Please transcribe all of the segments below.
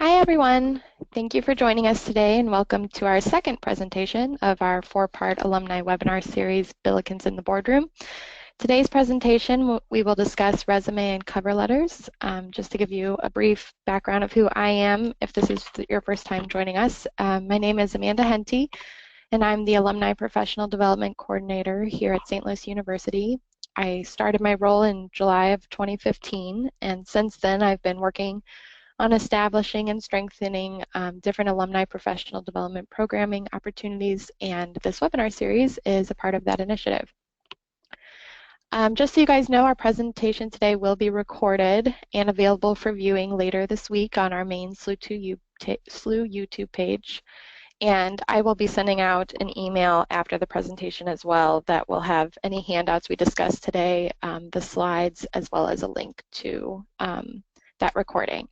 Hi, everyone. Thank you for joining us today, and welcome to our second presentation of our four-part alumni webinar series, Billikens in the Boardroom. Today's presentation, we will discuss resume and cover letters. Just to give you a brief background of who I am, if this is your first time joining us, my name is Amanda Henty, and I'm the Alumni Professional Development Coordinator here at St. Louis University. I started my role in July of 2015, and since then I've been working on establishing and strengthening different alumni professional development programming opportunities, and this webinar series is a part of that initiative. Just so you guys know, our presentation today will be recorded and available for viewing later this week on our main SLU YouTube page. And I will be sending out an email after the presentation as well that will have any handouts we discussed today, the slides, as well as a link to that recording.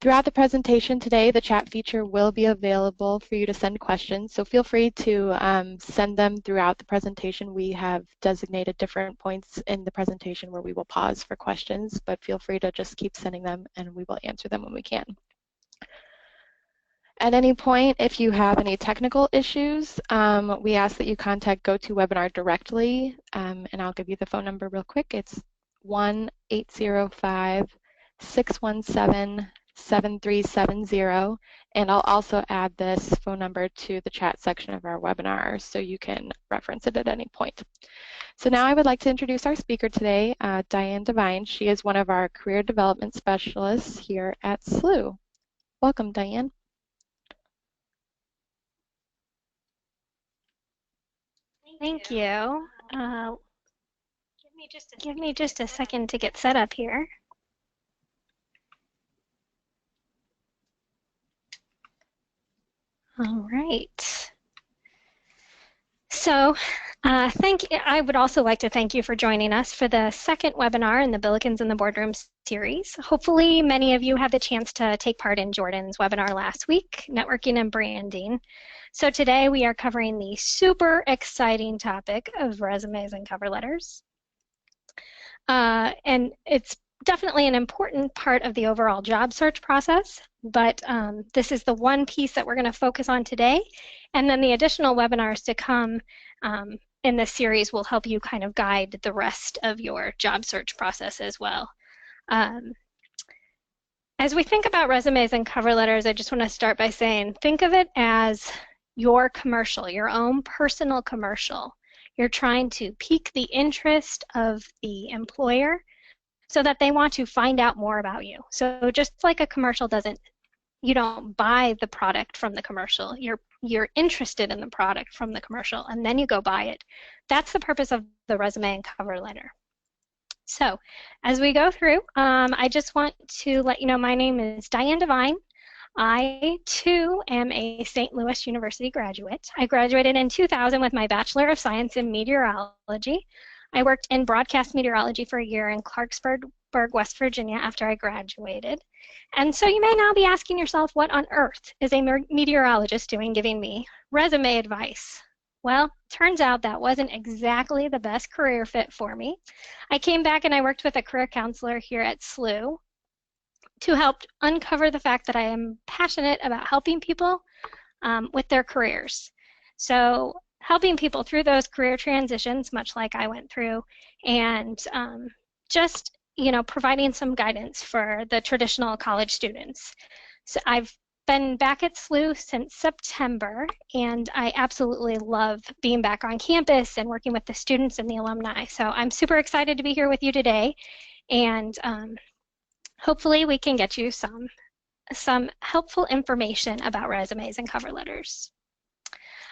Throughout the presentation today, the chat feature will be available for you to send questions, so feel free to send them throughout the presentation. We have designated different points in the presentation where we will pause for questions, but feel free to just keep sending them and we will answer them when we can. At any point, if you have any technical issues, we ask that you contact GoToWebinar directly, and I'll give you the phone number real quick. It's 1-805-617-7370, and I'll also add this phone number to the chat section of our webinar so you can reference it at any point. So now I would like to introduce our speaker today, Diane Devine. She is one of our career development specialists here at SLU. Welcome, Diane. Thank you. Give me just a second to get set up here. All right. So I would also like to thank you for joining us for the second webinar in the Billikens in the Boardroom series. Hopefully many of you had the chance to take part in Jordan's webinar last week, Networking and Branding. So today we are covering the super exciting topic of resumes and cover letters. And it's definitely an important part of the overall job search process, but this is the one piece that we're going to focus on today, and then the additional webinars to come in this series will help you kind of guide the rest of your job search process as well. As we think about resumes and cover letters, I just want to start by saying, think of it as your commercial, your own personal commercial. You're trying to pique the interest of the employer so that they want to find out more about you. So just like a commercial you don't buy the product from the commercial. You're interested in the product from the commercial, and then you go buy it. That's the purpose of the resume and cover letter. So as we go through, I just want to let you know my name is Diane Devine. I, too, am a St. Louis University graduate. I graduated in 2000 with my Bachelor of Science in Meteorology. I worked in broadcast meteorology for a year in Clarksburg, West Virginia after I graduated. And so you may now be asking yourself, what on earth is a meteorologist doing giving me resume advice? Well, turns out that wasn't exactly the best career fit for me. I came back and I worked with a career counselor here at SLU to help uncover the fact that I am passionate about helping people with their careers. So helping people through those career transitions, much like I went through, and just providing some guidance for the traditional college students. So I've been back at SLU since September, and I absolutely love being back on campus and working with the students and the alumni. So I'm super excited to be here with you today, and hopefully we can get you some helpful information about resumes and cover letters.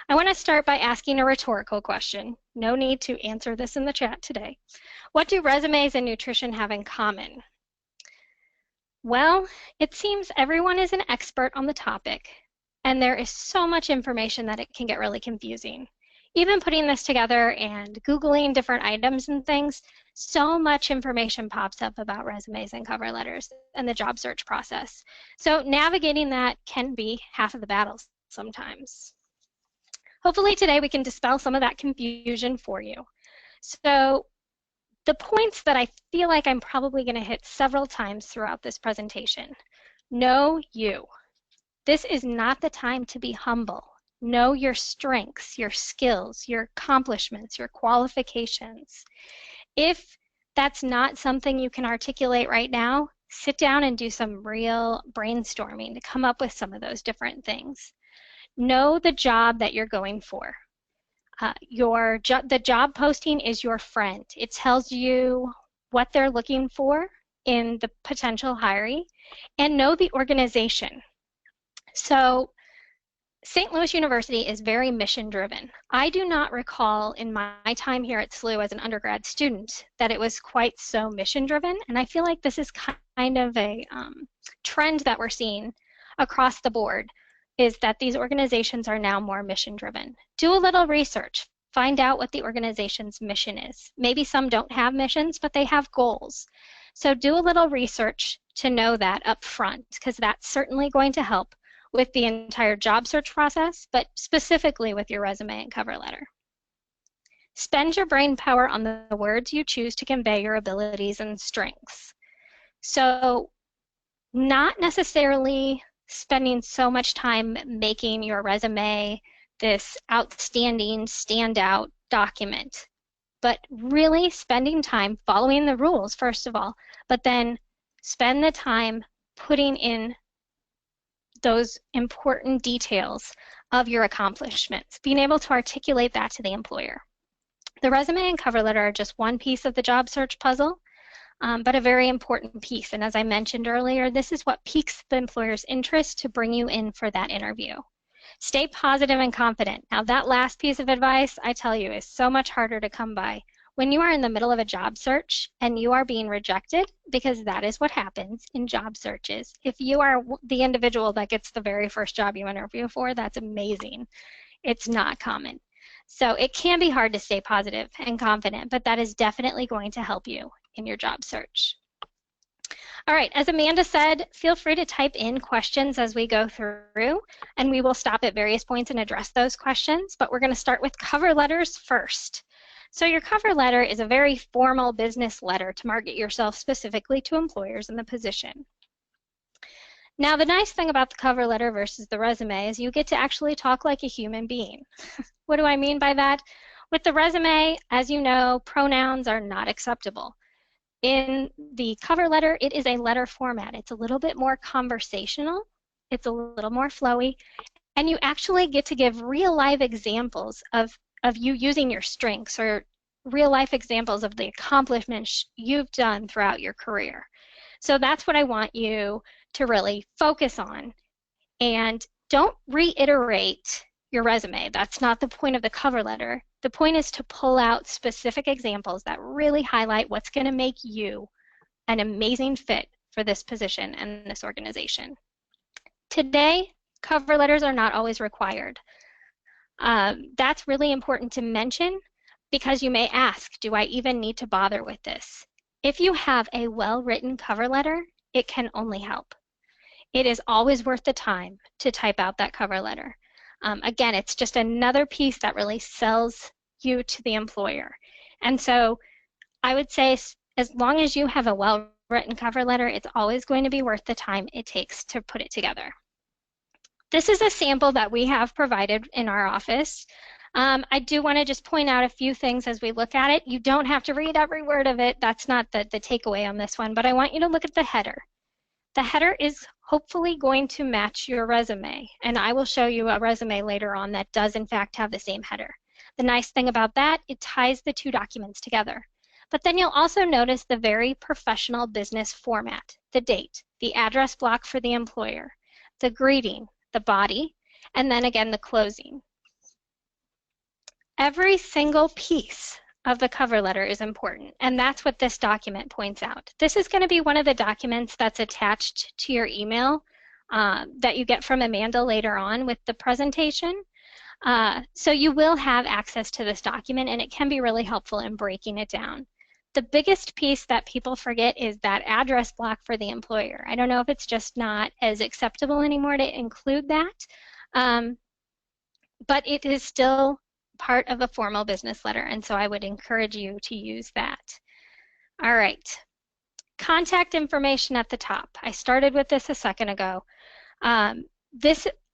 I want to start by asking a rhetorical question. No need to answer this in the chat today. What do resumes and nutrition have in common? Well, it seems everyone is an expert on the topic, and there is so much information that it can get really confusing. Even putting this together and Googling different items and things, so much information pops up about resumes and cover letters and the job search process. So navigating that can be half of the battle sometimes. Hopefully today we can dispel some of that confusion for you. So the points that I feel like I'm probably going to hit several times throughout this presentation. Know you. This is not the time to be humble. Know your strengths, your skills, your accomplishments, your qualifications. If that's not something you can articulate right now, sit down and do some real brainstorming to come up with some of those different things. Know the job that you're going for. The job posting is your friend. It tells you what they're looking for in the potential hiree, and know the organization. So St. Louis University is very mission driven. I do not recall in my time here at SLU as an undergrad student that it was quite so mission driven, and I feel like this is kind of a trend that we're seeing across the board, is that these organizations are now more mission driven. Do a little research. Find out what the organization's mission is. Maybe some don't have missions, but they have goals. So do a little research to know that up front, because that's certainly going to help with the entire job search process, but specifically with your resume and cover letter. Spend your brain power on the words you choose to convey your abilities and strengths. So not necessarily spending so much time making your resume this outstanding, standout document, but really spending time following the rules, first of all, but then spend the time putting in those important details of your accomplishments, being able to articulate that to the employer. The resume and cover letter are just one piece of the job search puzzle, but a very important piece. And as I mentioned earlier, this is what piques the employer's interest to bring you in for that interview. Stay positive and confident. Now, that last piece of advice, I tell you, is so much harder to come by. When you are in the middle of a job search and you are being rejected, because that is what happens in job searches. If you are the individual that gets the very first job you interview for, that's amazing. It's not common. So it can be hard to stay positive and confident, but that is definitely going to help you in your job search. All right, as Amanda said, feel free to type in questions as we go through, and we will stop at various points and address those questions, but we're going to start with cover letters first. So your cover letter is a very formal business letter to market yourself specifically to employers in the position. Now, the nice thing about the cover letter versus the resume is you get to actually talk like a human being. What do I mean by that? With the resume, as you know, pronouns are not acceptable. In the cover letter, it is a letter format. It's a little bit more conversational. It's a little more flowy. And you actually get to give real life examples of you using your strengths, or real life examples of the accomplishments you've done throughout your career. So that's what I want you to really focus on. And don't reiterate your resume. That's not the point of the cover letter. The point is to pull out specific examples that really highlight what's going to make you an amazing fit for this position and this organization. Today, cover letters are not always required. That's really important to mention, because you may ask, do I even need to bother with this? If you have a well-written cover letter, it can only help. It is always worth the time to type out that cover letter. Again, it's just another piece that really sells you to the employer. And so I would say, as long as you have a well-written cover letter, it's always going to be worth the time it takes to put it together. This is a sample that we have provided in our office. I do want to just point out a few things as we look at it. You don't have to read every word of it. That's not the takeaway on this one, but I want you to look at the header. The header is hopefully going to match your resume, and I will show you a resume later on that does in fact have the same header. The nice thing about that, it ties the two documents together. But then you'll also notice the very professional business format, the date, the address block for the employer, the greeting, the body, and then again the closing. Every single piece of the cover letter is important, and that's what this document points out. This is going to be one of the documents that's attached to your email that you get from Amanda later on with the presentation. So you will have access to this document, and it can be really helpful in breaking it down. The biggest piece that people forget is that address block for the employer. I don't know if it's just not as acceptable anymore to include that, but it is still part of a formal business letter, and so I would encourage you to use that. All right. Contact information at the top. I started with this a second ago.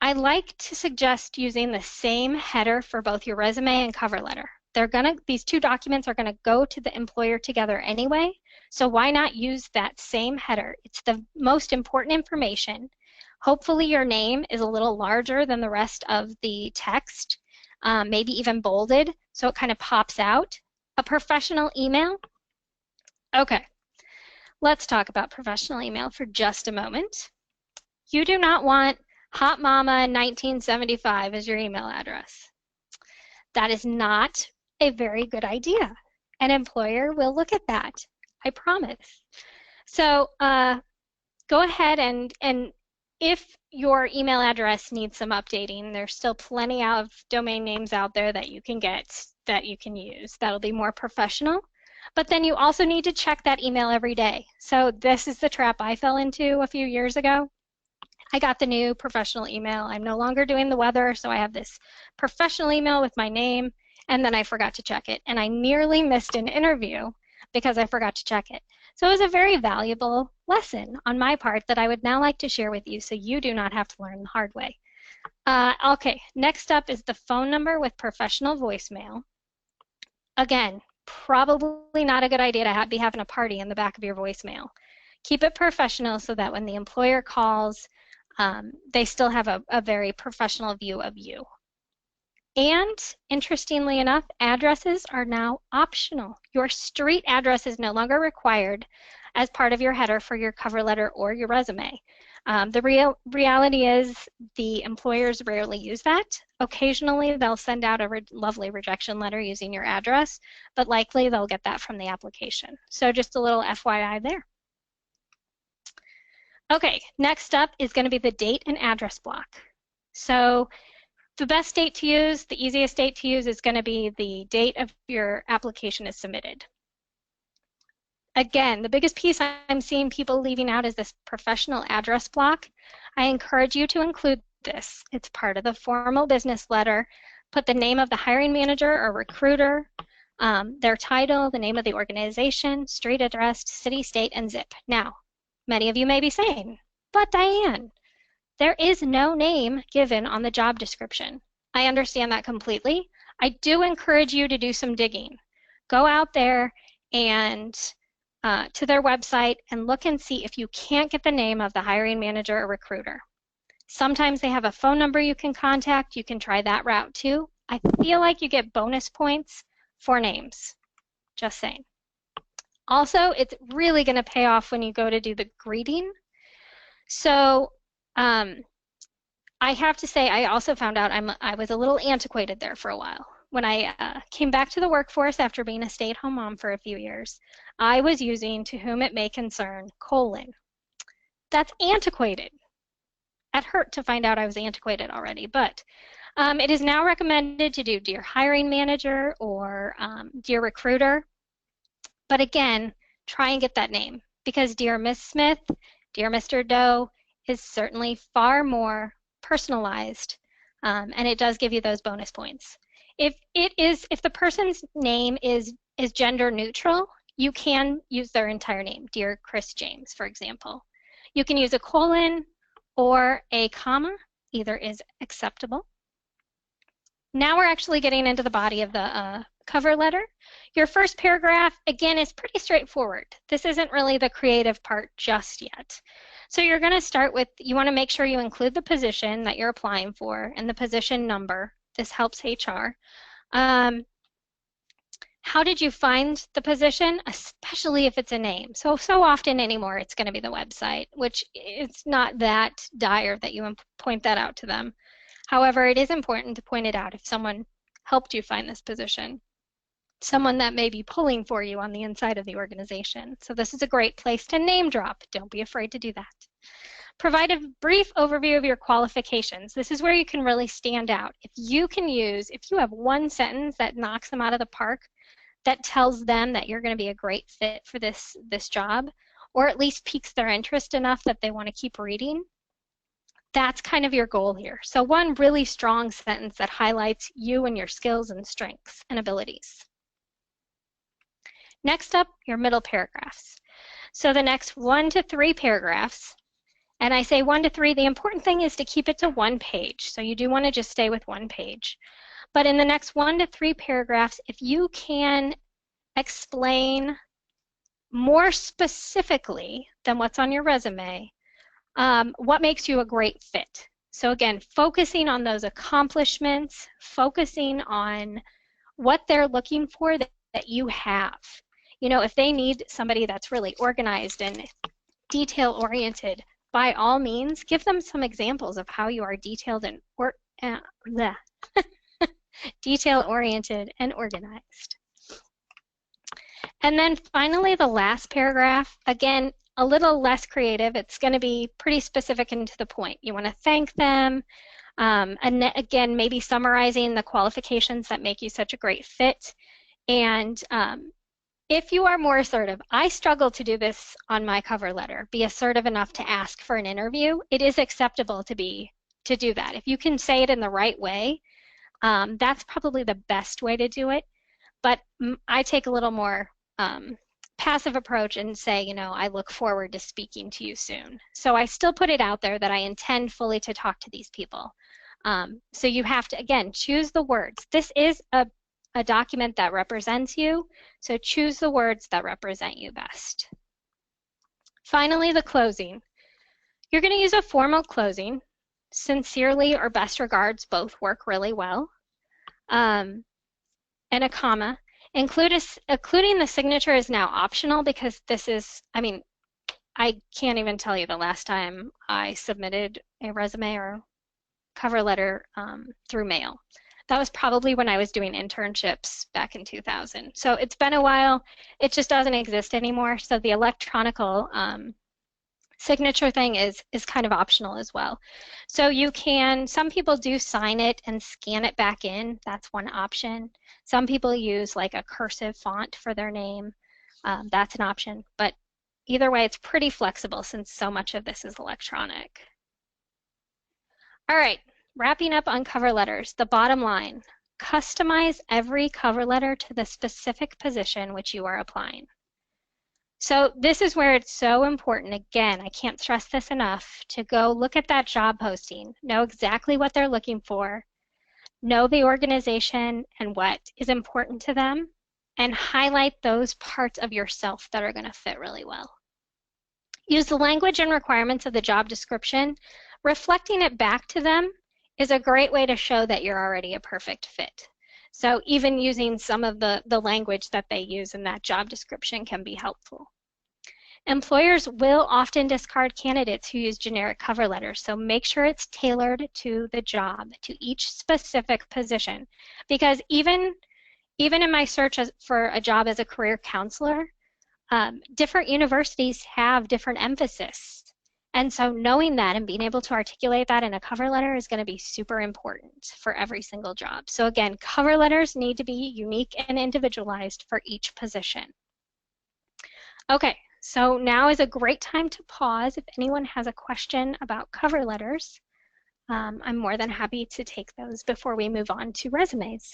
I like to suggest using the same header for both your resume and cover letter. These two documents are going to go to the employer together anyway, so why not use that same header? It's the most important information. Hopefully your name is a little larger than the rest of the text, maybe even bolded, so it kind of pops out. A professional email. Okay, let's talk about professional email for just a moment. You do not want Hot Mama 1975 as your email address. That is not a very good idea. An employer will look at that, I promise. So go ahead and if your email address needs some updating, there's still plenty of domain names out there that you can get, that you can use. That'll be more professional. But then you also need to check that email every day. So this is the trap I fell into a few years ago. I got the new professional email. I'm no longer doing the weather, so I have this professional email with my name, and then I forgot to check it. And I nearly missed an interview because I forgot to check it. So it was a very valuable lesson on my part that I would now like to share with you so you do not have to learn the hard way. Okay, next up is the phone number with professional voicemail. Again, probably not a good idea to be having a party in the back of your voicemail. Keep it professional so that when the employer calls, they still have a very professional view of you. And interestingly enough, addresses are now optional. Your street address is no longer required as part of your header for your cover letter or your resume. The reality is the employers rarely use that. Occasionally they'll send out a lovely rejection letter using your address, but likely they'll get that from the application. So just a little FYI there. Okay, next up is going to be the date and address block. So the best date to use, the easiest date to use is going to be the date of your application is submitted. Again, the biggest piece I'm seeing people leaving out is this professional address block. I encourage you to include this. It's part of the formal business letter. Put the name of the hiring manager or recruiter, their title, the name of the organization, street address, city, state, and zip. Now, many of you may be saying, but Diane, there is no name given on the job description. I understand that completely. I do encourage you to do some digging. Go out there and to their website and look and see if you can't get the name of the hiring manager or recruiter. Sometimes they have a phone number you can contact. You can try that route too. I feel like you get bonus points for names. Just saying. Also, it's really going to pay off when you go to do the greeting. So I have to say, I also found out I was a little antiquated there for a while. When I came back to the workforce after being a stay-at-home mom for a few years, I was using "to whom it may concern," : That's antiquated. It hurt to find out I was antiquated already, but it is now recommended to do "dear hiring manager" or "dear recruiter." But again, try and get that name, because "dear Miss Smith," "dear Mr. Doe" is certainly far more personalized, and it does give you those bonus points. If the person's name is gender neutral, you can use their entire name, "dear Chris James," for example. You can use a colon or a comma, either is acceptable. Now we're actually getting into the body of the cover letter. Your first paragraph, again, is pretty straightforward. This isn't really the creative part just yet. So you're going to start with, you want to make sure you include the position that you're applying for and the position number. This helps HR. How did you find the position, especially if it's a name? So often anymore it's going to be the website, which it's not that dire that you point that out to them. However, it is important to point it out if someone helped you find this position, someone that may be pulling for you on the inside of the organization. So this is a great place to name drop. Don't be afraid to do that. Provide a brief overview of your qualifications. This is where you can really stand out. If you have one sentence that knocks them out of the park, that tells them that you're going to be a great fit for this job, or at least piques their interest enough that they want to keep reading, that's kind of your goal here. So one really strong sentence that highlights you and your skills and strengths and abilities. Next up, your middle paragraphs. So the next 1 to 3 paragraphs, and I say 1 to 3, the important thing is to keep it to 1 page. So you do want to just stay with 1 page. But in the next 1 to 3 paragraphs, if you can explain more specifically than what's on your resume, what makes you a great fit. So again, focusing on those accomplishments, focusing on what they're looking for that you have. You know, if they need somebody that's really organized and detail-oriented, by all means, give them some examples of how you are detailed and detail-oriented and organized. And then finally, the last paragraph, again, a little less creative. It's going to be pretty specific and to the point. You want to thank them, and again, maybe summarizing the qualifications that make you such a great fit. And if you are more assertive, I struggle to do this on my cover letter, be assertive enough to ask for an interview. It is acceptable to do that. If you can say it in the right way, that's probably the best way to do it. But I take a little more passive approach and say, you know, I look forward to speaking to you soon. So I still put it out there that I intend fully to talk to these people. So you have to, again, choose the words. This is a document that represents you, so choose the words that represent you best. Finally, the closing. You're going to use a formal closing. Sincerely or best regards both work really well. And a comma. Including the signature is now optional because this is, I mean, I can't even tell you the last time I submitted a resume or cover letter through mail. That was probably when I was doing internships back in 2000. So it's been a while. It just doesn't exist anymore. So the electronical signature thing is kind of optional as well. So you can, some people do sign it and scan it back in. That's one option. Some people use like a cursive font for their name. That's an option. But either way, it's pretty flexible since so much of this is electronic. All right, wrapping up on cover letters, the bottom line, customize every cover letter to the specific position which you are applying. So this is where it's so important, again, I can't stress this enough, to go look at that job posting, know exactly what they're looking for, know the organization and what is important to them, and highlight those parts of yourself that are going to fit really well. Use the language and requirements of the job description. Reflecting it back to them is a great way to show that you're already a perfect fit. So even using some of the language that they use in that job description can be helpful. Employers will often discard candidates who use generic cover letters, so make sure it's tailored to the job, to each specific position. Because even in my search for a job as a career counselor, different universities have different emphasis. And so knowing that and being able to articulate that in a cover letter is going to be super important for every single job. So again, cover letters need to be unique and individualized for each position. Okay, so now is a great time to pause. If anyone has a question about cover letters, I'm more than happy to take those before we move on to resumes.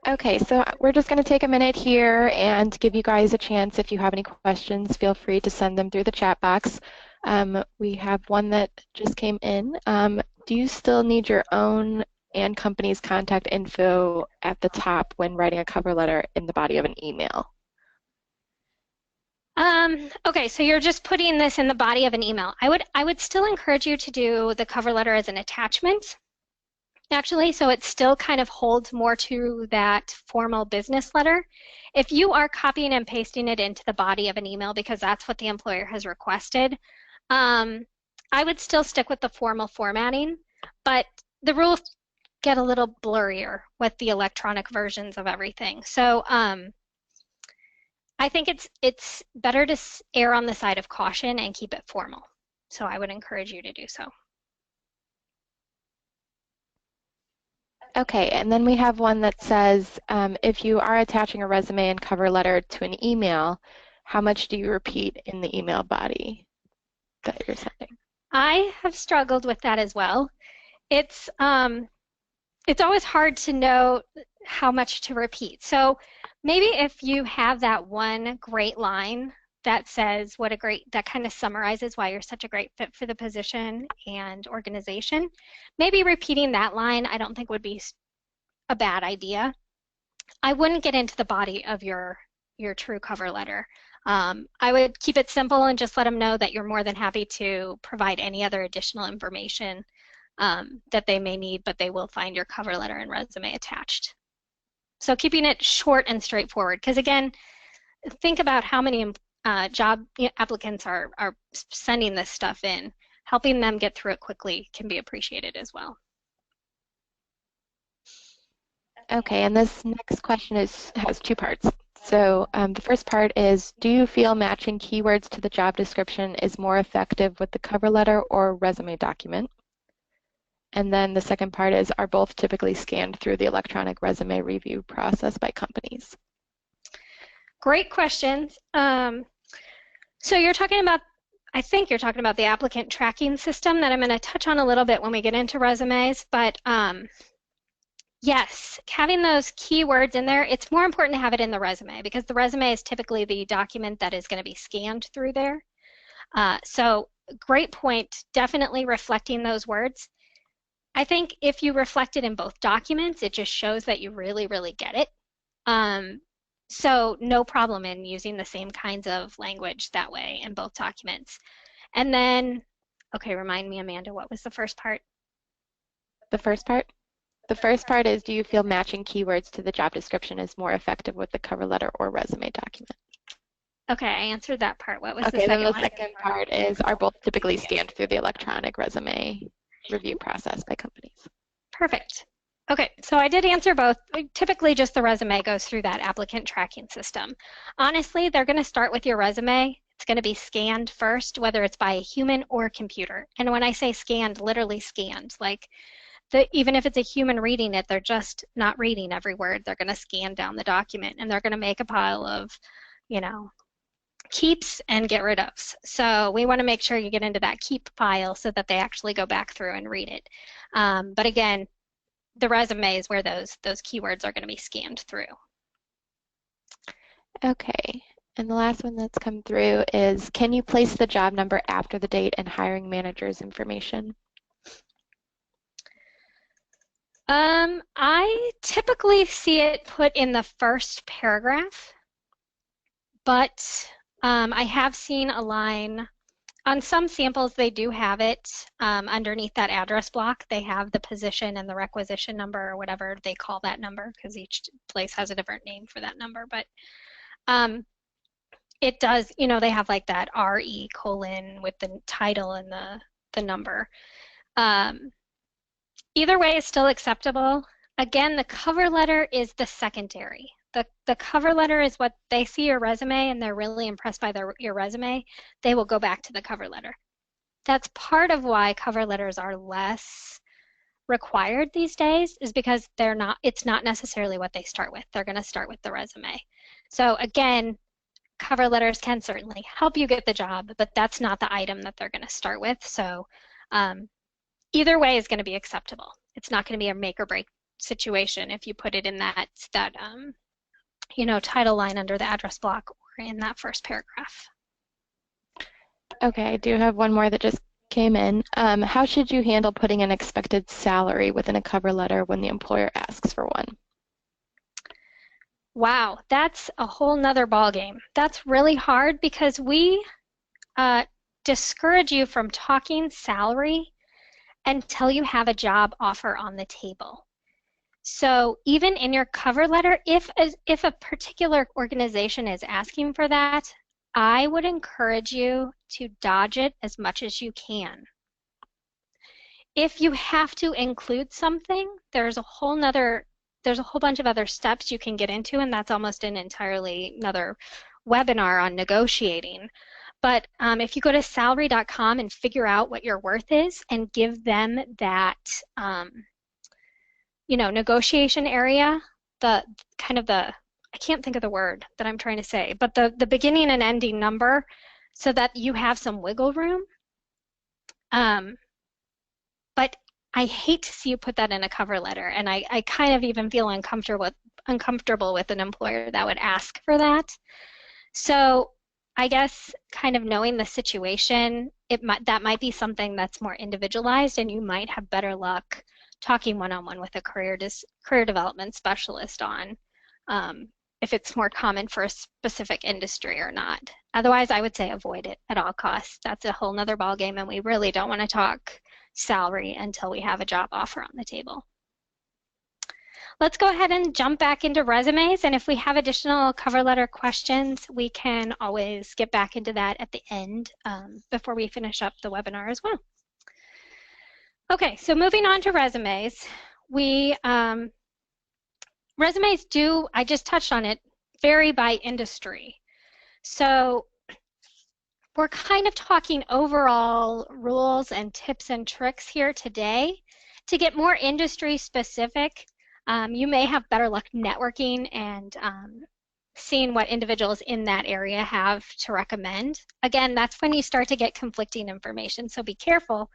Okay, so we're just going to take a minute here and give you guys a chance. If you have any questions, feel free to send them through the chat box. We have one that just came in. Do you still need your own and company's contact info at the top when writing a cover letter in the body of an email? Okay, so you're just putting this in the body of an email. I would still encourage you to do the cover letter as an attachment, actually, so it still kind of holds more to that formal business letter. If you are copying and pasting it into the body of an email because that's what the employer has requested, I would still stick with the formal formatting, but the rules get a little blurrier with the electronic versions of everything. So I think it's better to err on the side of caution and keep it formal. So I would encourage you to do so. Okay, and then we have one that says, if you are attaching a resume and cover letter to an email, how much do you repeat in the email body that you're sending? I have struggled with that as well. It's always hard to know how much to repeat. So Maybe if you have that one great line that says that kind of summarizes why you're such a great fit for the position and organization, maybe repeating that line I don't think would be a bad idea. I wouldn't get into the body of your true cover letter. I would keep it simple and just let them know that you're more than happy to provide any other additional information that they may need, but they will find your cover letter and resume attached. So keeping it short and straightforward, because again, think about how many job applicants are sending this stuff in. Helping them get through it quickly can be appreciated as well. Okay, and this next question has two parts. So the first part is, do you feel matching keywords to the job description is more effective with the cover letter or resume document? And then the second part is, are both typically scanned through the electronic resume review process by companies? Great questions. So you're talking about, I think you're talking about the applicant tracking system that I'm going to touch on a little bit when we get into resumes, but yes, having those keywords in there, it's more important to have it in the resume because the resume is typically the document that is going to be scanned through there. So great point, definitely reflecting those words. I think if you reflect it in both documents, it just shows that you really, really get it. So no problem in using the same kinds of language that way in both documents. And then, okay, remind me, Amanda, what was the first part? The first part? The first part is, do you feel matching keywords to the job description is more effective with the cover letter or resume document? Okay, I answered that part. What was the second one? Okay, then the second part is, are both typically scanned through the electronic resume review process by companies? Perfect. Okay, so I did answer both. Typically just the resume goes through that applicant tracking system. Honestly, they're going to start with your resume. It's going to be scanned first, whether it's by a human or computer. And when I say scanned, literally scanned, like even if it's a human reading it, they're just not reading every word. They're going to scan down the document and they're going to make a pile of, keeps and get rid ofs. So we want to make sure you get into that keep pile so that they actually go back through and read it. But again, the resume is where those keywords are going to be scanned through. Okay, and the last one that's come through is, can you place the job number after the date and hiring manager's information? I typically see it put in the first paragraph, but I have seen a line, on some samples they do have it underneath that address block. They have the position and the requisition number or whatever they call that number because each place has a different name for that number. But it does, they have like that RE colon with the title and the number. Either way is still acceptable. Again, the cover letter is the secondary. The cover letter is what they see your resume and they're really impressed by your resume. They will go back to the cover letter. That's part of why cover letters are less required these days, is because it's not necessarily what they start with. They're going to start with the resume. So again, cover letters can certainly help you get the job, but that's not the item that they're going to start with. So either way is going to be acceptable. It's not going to be a make or break situation if you put it in that title line under the address block or in that first paragraph. Okay, I do have one more that just came in. How should you handle putting an expected salary within a cover letter when the employer asks for one? Wow, that's a whole nother ballgame. That's really hard because we discourage you from talking salary until you have a job offer on the table. So even in your cover letter, if a particular organization is asking for that, I would encourage you to dodge it as much as you can. If you have to include something, there's a whole bunch of other steps you can get into, and that's almost another webinar on negotiating. But if you go to salary.com and figure out what your worth is and give them that, negotiation area, I can't think of the word that I'm trying to say, but the beginning and ending number so that you have some wiggle room. But I hate to see you put that in a cover letter, and I kind of even feel uncomfortable uncomfortable with an employer that would ask for that. So I guess kind of knowing the situation, that might be something that's more individualized, and you might have better luck talking one-on-one with a career development specialist on if it's more common for a specific industry or not. Otherwise, I would say avoid it at all costs. That's a whole nother ballgame, and we really don't want to talk salary until we have a job offer on the table. Let's go ahead and jump back into resumes, and if we have additional cover letter questions, we can always get back into that at the end before we finish up the webinar as well. Okay, so moving on to resumes, resumes do, I just touched on it, vary by industry. So we're kind of talking overall rules and tips and tricks here today. To get more industry specific, you may have better luck networking and seeing what individuals in that area have to recommend. Again, that's when you start to get conflicting information, so be careful.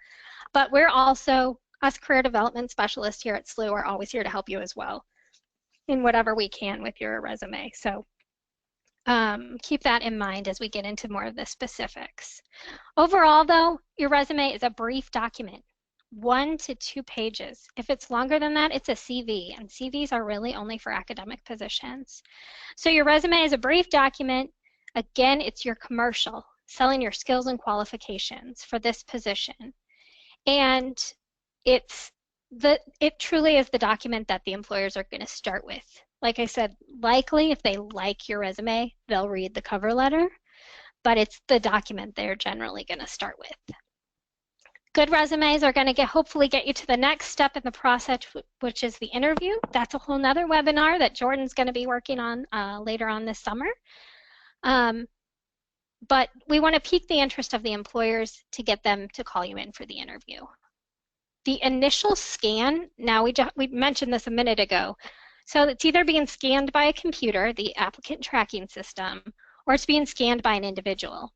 But we're also, us career development specialists here at SLU, are always here to help you as well in whatever we can with your resume. So keep that in mind as we get into more of the specifics. Overall, though, your resume is a brief document, 1 to 2 pages. If it's longer than that, it's a CV, and CVs are really only for academic positions. So your resume is a brief document. Again, it's your commercial, selling your skills and qualifications for this position. And it truly is the document that the employers are going to start with. Like I said, likely if they like your resume, they'll read the cover letter, but it's the document they're generally going to start with. Good resumes are going to hopefully get you to the next step in the process, which is the interview. That's a whole nother webinar that Jordan's going to be working on later on this summer. But we want to pique the interest of the employers to get them to call you in for the interview. The initial scan, now we mentioned this a minute ago, so it's either being scanned by a computer, the applicant tracking system, or it's being scanned by an individual.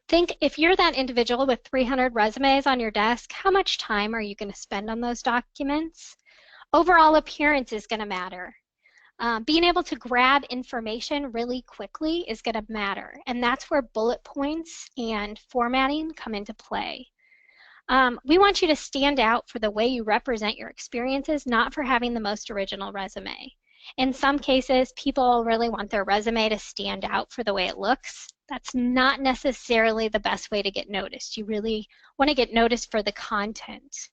Think if you're that individual with 300 resumes on your desk, how much time are you going to spend on those documents? Overall appearance is going to matter. Being able to grab information really quickly is going to matter, and that's where bullet points and formatting come into play. We want you to stand out for the way you represent your experiences, not for having the most original resume. In some cases, people really want their resume to stand out for the way it looks. That's not necessarily the best way to get noticed. You really want to get noticed for the content.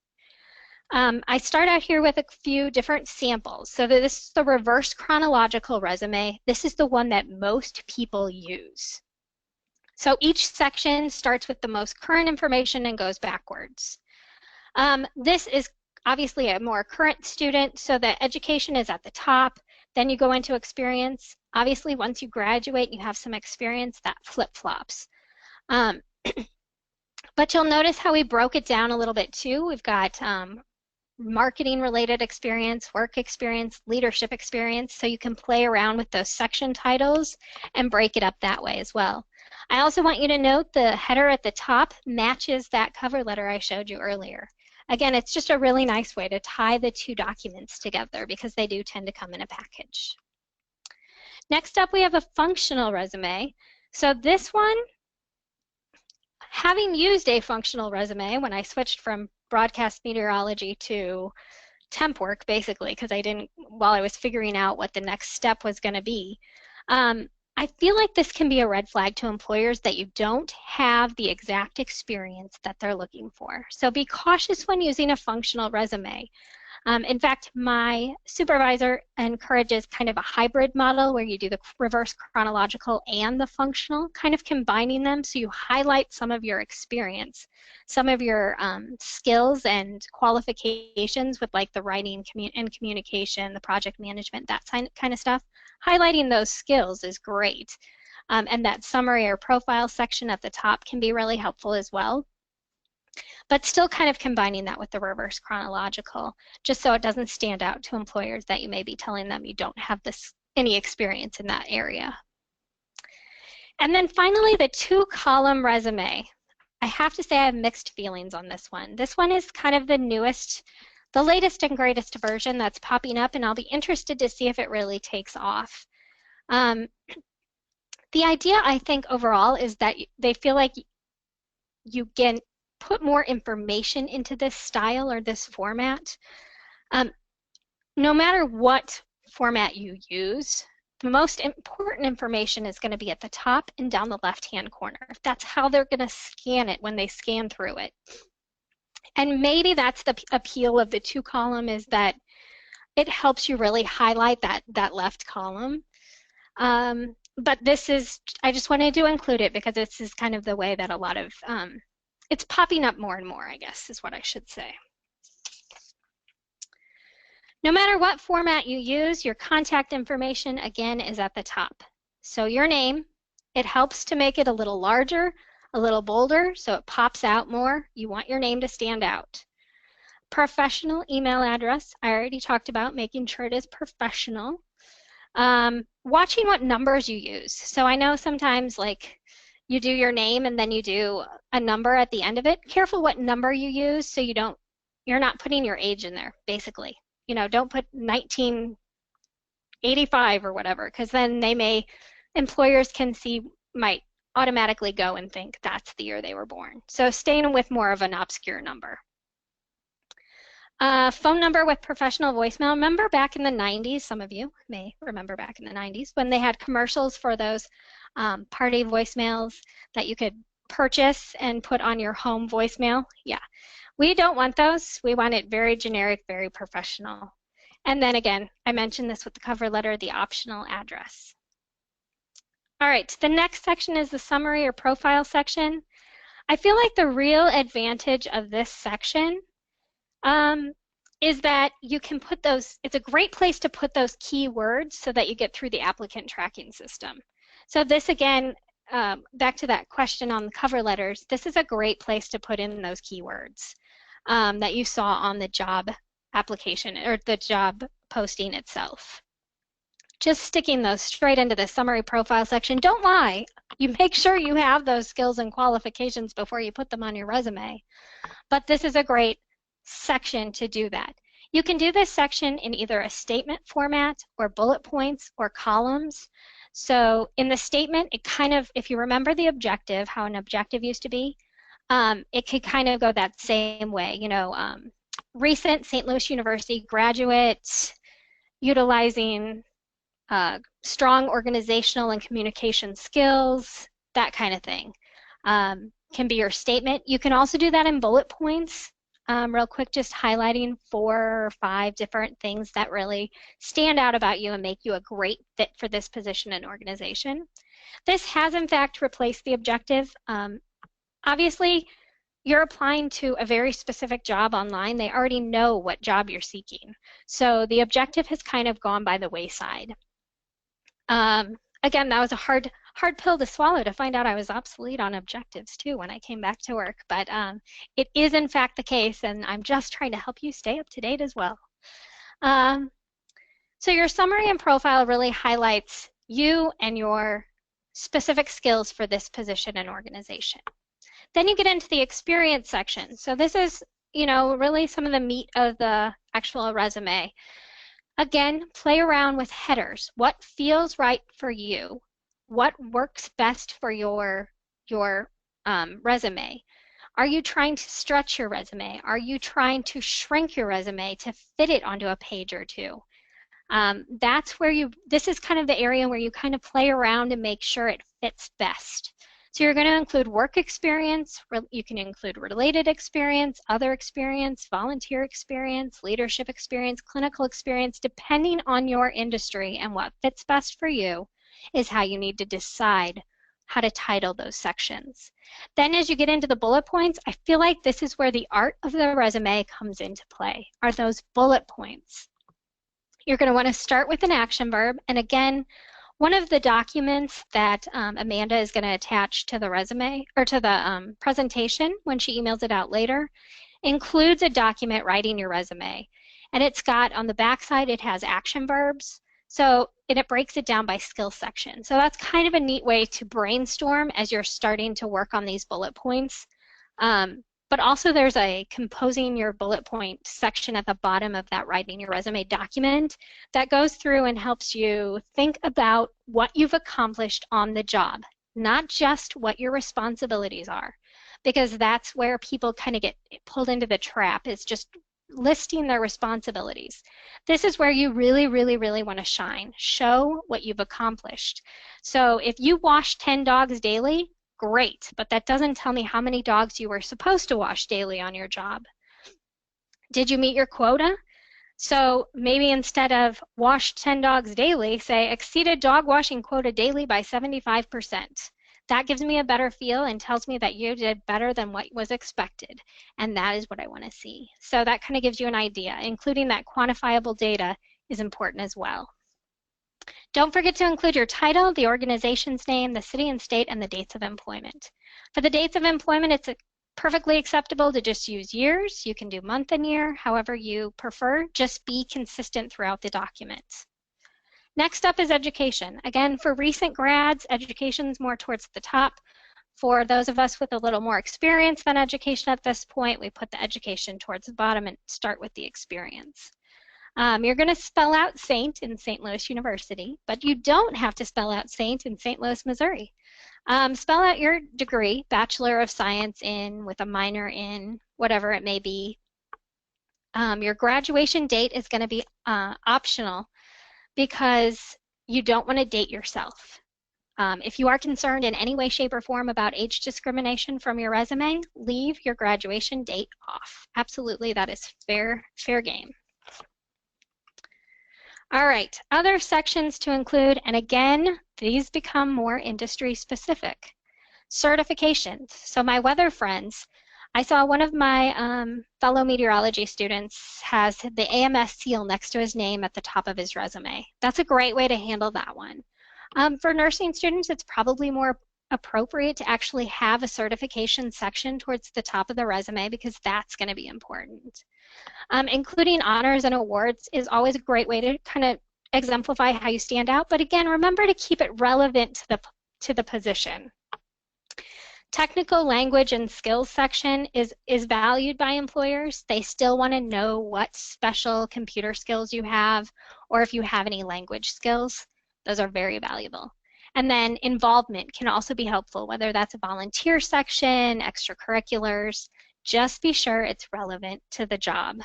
I start out here with a few different samples. So this is the reverse chronological resume. This is the one that most people use. So each section starts with the most current information and goes backwards. This is obviously a more current student, so the education is at the top. Then you go into experience. Obviously, once you graduate and you have some experience, that flip-flops. But you'll notice how we broke it down a little bit too. We've got marketing-related experience, work experience, leadership experience, so you can play around with those section titles and break it up that way as well. I also want you to note the header at the top matches that cover letter I showed you earlier. Again, it's just a really nice way to tie the two documents together because they do tend to come in a package. Next up, we have a functional resume. So this one, having used a functional resume when I switched from broadcast meteorology to temp work, basically, because while I was figuring out what the next step was going to be, I feel like this can be a red flag to employers that you don't have the exact experience that they're looking for. So be cautious when using a functional resume. In fact, my supervisor encourages kind of a hybrid model where you do the reverse chronological and the functional, kind of combining them so you highlight some of your experience, some of your skills and qualifications with like the writing and communication, the project management, that kind of stuff. Highlighting those skills is great. And that summary or profile section at the top can be really helpful as well. But still kind of combining that with the reverse chronological, just so it doesn't stand out to employers that you may be telling them you don't have any experience in that area. And then finally, the 2-column resume. I have to say I have mixed feelings on this one. This one is kind of the newest the latest and greatest version that's popping up, and I'll be interested to see if it really takes off. The idea, I think, overall is that they feel like you can put more information into this style or this format. No matter what format you use, the most important information is going to be at the top and down the left-hand corner. That's how they're going to scan it when they scan through it. And maybe that's the appeal of the 2-column, is that it helps you really highlight that left column. But this is, I just wanted to include it because this is kind of the way that a lot of, it's popping up more and more, I guess, is what I should say. No matter what format you use, your contact information, again, is at the top. So your name, it helps to make it a little larger, a little bolder, so it pops out more. You want your name to stand out. Professional email address, I already talked about making sure it is professional. Watching what numbers you use. So I know sometimes, like, you do your name and then you do a number at the end of it. Careful what number you use so you're not putting your age in there, basically. You know, don't put 1985 or whatever, because then employers can see, might automatically go and think that's the year they were born. So staying with more of an obscure number. Phone number with professional voicemail. Remember back in the 90s, some of you may remember back in the 90s, when they had commercials for those party voicemails that you could purchase and put on your home voicemail? Yeah. We don't want those. We want it very generic, very professional. And then again, I mentioned this with the cover letter, the optional address. All right, the next section is the summary or profile section. I feel like the real advantage of this section is that you can put those, it's a great place to put those keywords so that you get through the applicant tracking system. So this again, back to that question on the cover letters, this is a great place to put in those keywords that you saw on the job application or the job posting itself. Just sticking those straight into the summary profile section. Don't lie. You make sure you have those skills and qualifications before you put them on your resume. But this is a great section to do that. You can do this section in either a statement format or bullet points or columns. So in the statement, it kind of, if you remember the objective, how an objective used to be, it could kind of go that same way. You know, recent St. Louis University graduate utilizing strong organizational and communication skills, that kind of thing can be your statement. You can also do that in bullet points. Real quick, just highlighting 4 or 5 different things that really stand out about you and make you a great fit for this position and organization. This has, in fact, replaced the objective. Obviously, you're applying to a very specific job online. They already know what job you're seeking. So the objective has kind of gone by the wayside. Again, that was a hard pill to swallow, to find out I was obsolete on objectives too when I came back to work. But it is in fact the case, and I'm just trying to help you stay up to date as well. So your summary and profile really highlights you and your specific skills for this position and organization. Then you get into the experience section. So this is, you know, really some of the meat of the actual resume. Again, play around with headers. What feels right for you? What works best for your resume? Are you trying to stretch your resume? Are you trying to shrink your resume to fit it onto a page or two? That's where this is kind of the area where you kind of play around and make sure it fits best. So you're going to include work experience, you can include related experience, other experience, volunteer experience, leadership experience, clinical experience, depending on your industry and what fits best for you is how you need to decide how to title those sections. Then as you get into the bullet points, I feel like this is where the art of the resume comes into play, are those bullet points. You're going to want to start with an action verb, and again, one of the documents that Amanda is going to attach to the resume or to the presentation when she emails it out later includes a document writing your resume. And it's got on the back side, it has action verbs. So it breaks it down by skill section. So that's kind of a neat way to brainstorm as you're starting to work on these bullet points. but also there's a composing your bullet point section at the bottom of that writing your resume document that goes through and helps you think about what you've accomplished on the job, not just what your responsibilities are, because that's where people kind of get pulled into the trap, is just listing their responsibilities. This is where you really, really, really want to shine. Show what you've accomplished. So if you wash 10 dogs daily, great, but that doesn't tell me how many dogs you were supposed to wash daily on your job. Did you meet your quota? So maybe instead of wash 10 dogs daily, say exceeded dog washing quota daily by 75%. That gives me a better feel and tells me that you did better than what was expected. And that is what I want to see. So that kind of gives you an idea. Including that quantifiable data is important as well. Don't forget to include your title, the organization's name, the city and state, and the dates of employment. For the dates of employment, it's perfectly acceptable to just use years. You can do month and year, however you prefer. Just be consistent throughout the document. Next up is education. Again, for recent grads, education's more towards the top. For those of us with a little more experience than education at this point, we put the education towards the bottom and start with the experience. You're going to spell out Saint in St. Louis University, but you don't have to spell out Saint in St. Louis, Missouri. Spell out your degree, Bachelor of Science in, with a minor in, whatever it may be. Your graduation date is going to be optional because you don't want to date yourself. If you are concerned in any way, shape, or form about age discrimination from your resume, leave your graduation date off. Absolutely, that is fair game. All right, other sections to include, and again, these become more industry specific. Certifications. So my weather friends, I saw one of my fellow meteorology students has the AMS seal next to his name at the top of his resume. That's a great way to handle that one. For nursing students, it's probably more appropriate to actually have a certification section towards the top of the resume because that's going to be important. Including honors and awards is always a great way to kind of exemplify how you stand out, but again, remember to keep it relevant to the position. Technical language and skills section is valued by employers. They still want to know what special computer skills you have or if you have any language skills. Those are very valuable. And then involvement can also be helpful, whether that's a volunteer section, extracurriculars. Just be sure it's relevant to the job.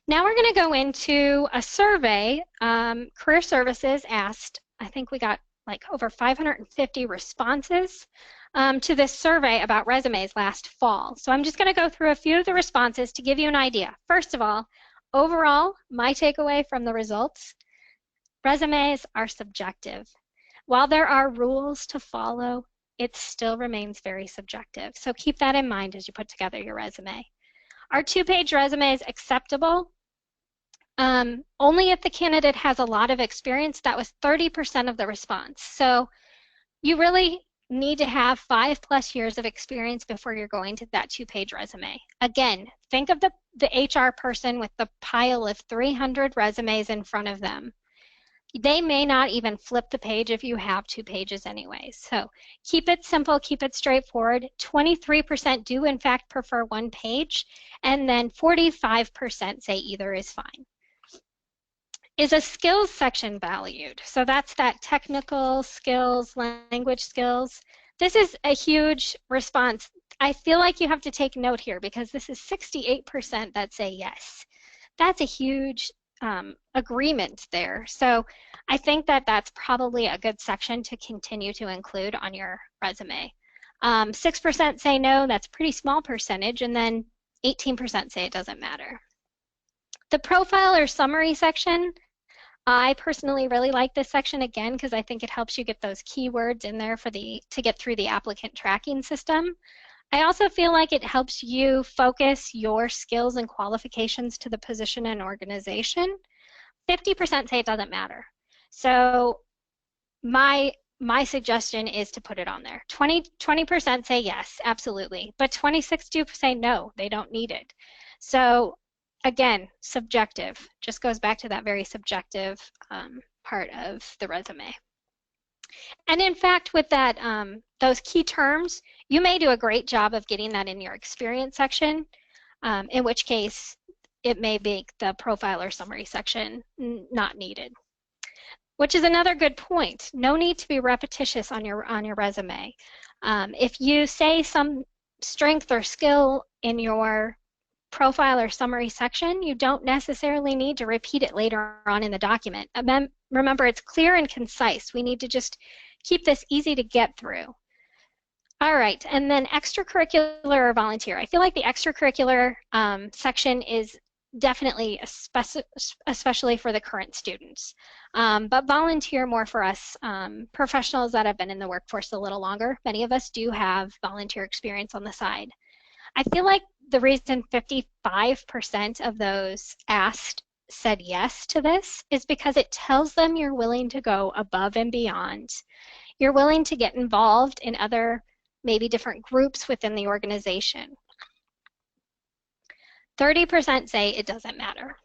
Now we're going to go into a survey. Career Services asked, I think we got like over 550 responses to this survey about resumes last fall. So I'm just going to go through a few of the responses to give you an idea. First of all, overall, my takeaway from the results, resumes are subjective. While there are rules to follow, it still remains very subjective. So keep that in mind as you put together your resume. Are two-page resumes acceptable? Only if the candidate has a lot of experience. That was 30% of the response. So you really need to have 5+ years of experience before you're going to that two-page resume. Again, think of the HR person with the pile of 300 resumes in front of them. They may not even flip the page if you have 2 pages anyway. So keep it simple, keep it straightforward. 23% do in fact prefer 1 page, and then 45% say either is fine. Is a skills section valued? So that's that technical skills, language skills. This is a huge response. I feel like you have to take note here because this is 68% that say yes. That's a huge agreement there. So I think that that's probably a good section to continue to include on your resume. 6% say no, that's a pretty small percentage, and then 18% say it doesn't matter. The profile or summary section, I personally really like this section again because I think it helps you get those keywords in there to get through the applicant tracking system. I also feel like it helps you focus your skills and qualifications to the position and organization. 50% say it doesn't matter. So my suggestion is to put it on there. 20% say yes, absolutely, but 26% do say no, they don't need it. So again, subjective, just goes back to that very subjective part of the resume. And in fact, with that, those key terms, you may do a great job of getting that in your experience section, in which case it may make the profile or summary section not needed. Which is another good point. No need to be repetitious on your resume. If you say some strength or skill in your profile or summary section, you don't necessarily need to repeat it later on in the document. Remember, it's clear and concise. We need to just keep this easy to get through. All right, and then extracurricular or volunteer. I feel like the extracurricular section is definitely especially for the current students, but volunteer more for us professionals that have been in the workforce a little longer. Many of us do have volunteer experience on the side. I feel like the reason 55% of those asked said yes to this is because it tells them you're willing to go above and beyond. You're willing to get involved in other, maybe different groups within the organization. 30% say it doesn't matter.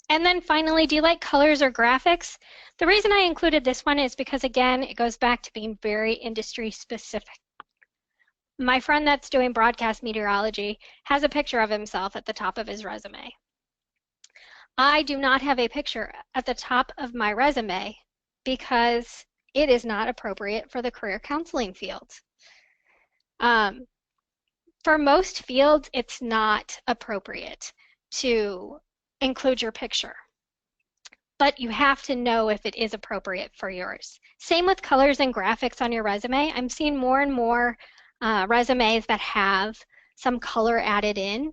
And then finally, do you like colors or graphics? The reason I included this one is because, again, it goes back to being very industry specific. My friend that's doing broadcast meteorology has a picture of himself at the top of his resume. I do not have a picture at the top of my resume because it is not appropriate for the career counseling field. For most fields, it's not appropriate to include your picture, but you have to know if it is appropriate for yours. Same with colors and graphics on your resume. I'm seeing more and more resumes that have some color added in.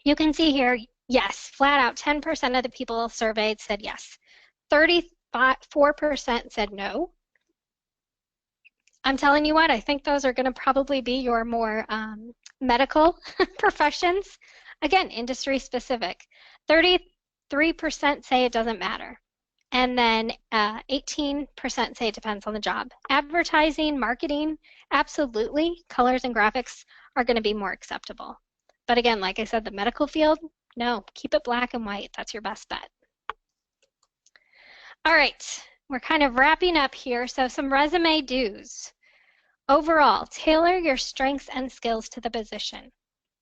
You can see here, yes, flat out 10% of the people surveyed said yes. 34% said no. I'm telling you what, I think those are going to probably be your more medical professions. Again, industry specific. 33% say it doesn't matter. And then 18% say it depends on the job. Advertising, marketing, absolutely, colors and graphics are going to be more acceptable. But again, like I said, the medical field, no, keep it black and white. That's your best bet. All right, we're kind of wrapping up here. So some resume do's. Overall, tailor your strengths and skills to the position.